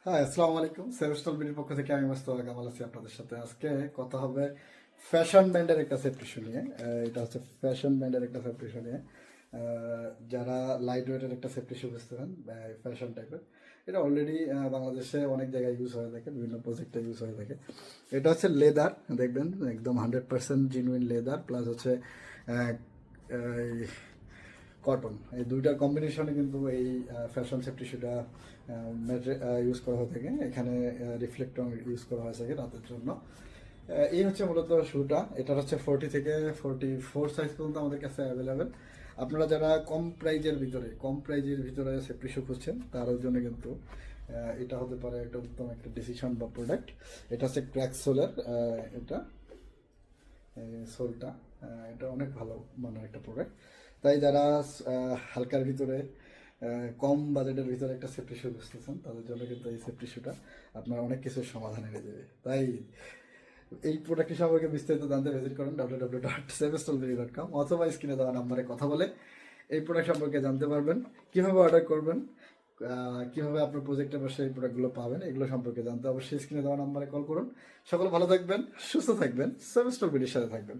হ্যাঁ, আসসালামু আলাইকুম। সেভেস্টল বিডির পক্ষ থেকে আমি মোস্তফা কামাল আছি আপনাদের সাথে। আজকে কথা হবে ফ্যাশন ব্র্যান্ডের একটা সেফটি ইস্যু নিয়ে। এটা হচ্ছে ফ্যাশন ব্র্যান্ডের একটা সেফটি ইস্যু নিয়ে। যারা লাইট ওয়েটের একটা সেফটি ইস্যু বুঝতেছেন, ফ্যাশন টাইপের, এটা অলরেডি বাংলাদেশে অনেক জায়গায় ইউজ হয়ে থাকে, বিভিন্ন প্রজেক্টে ইউজ হয়ে থাকে। এটা হচ্ছে লেদার, দেখবেন একদম 100% জিনুইন লেদার, প্লাস হচ্ছে কটন, এই দুইটার কম্বিনেশনে কিন্তু এই ফ্যাশন সেফটি শুটা ইউজ করা হয়ে থাকে। এখানে রিফ্লেক্টর ইউজ করা হয়ে থাকে রাতের জন্য। এই হচ্ছে মূলত শুটা। এটার হচ্ছে 40 থেকে 44 সাইজ পর্যন্ত আমাদের কাছে অ্যাভেলেবেল। আপনারা যারা কম প্রাইজের ভিতরে সেফটি শু খুঁজছেন তাদের জন্য কিন্তু এটা হতে পারে একটা উত্তম একটা ডিসিশন বা প্রোডাক্ট। এটা হচ্ছে ক্র্যাক সোলের, এটা সোলটা, এটা অনেক ভালো মানের একটা প্রোডাক্ট। তাই যারা হালকার ভিতরে, কম বাজেটের ভিতরে একটা সেফটি শু খুঁজতেছেন তাদের জন্য কিন্তু এই সেফটি শুটা আপনার অনেক কিছুর সমাধান এনে দেবে। তাই এই প্রোডাক্টটি সম্পর্কে বিস্তারিত জানতে ভিজিট করুন www.savestolberry.com, অথবা স্ক্রিনে দেওয়া নাম্বারে কথা বলে এই প্রোডাক্ট সম্পর্কে জানতে পারবেন। কীভাবে অর্ডার করবেন, কীভাবে আপনার প্রজেক্টে বসে এই প্রোডাক্টগুলো পাবেন, এগুলো সম্পর্কে জানতে অবশ্যই স্ক্রিনে দেওয়া নাম্বারে কল করুন। সকল ভালো থাকবেন, সুস্থ থাকবেন, সেভেস্টল বিডির সাথে থাকবেন।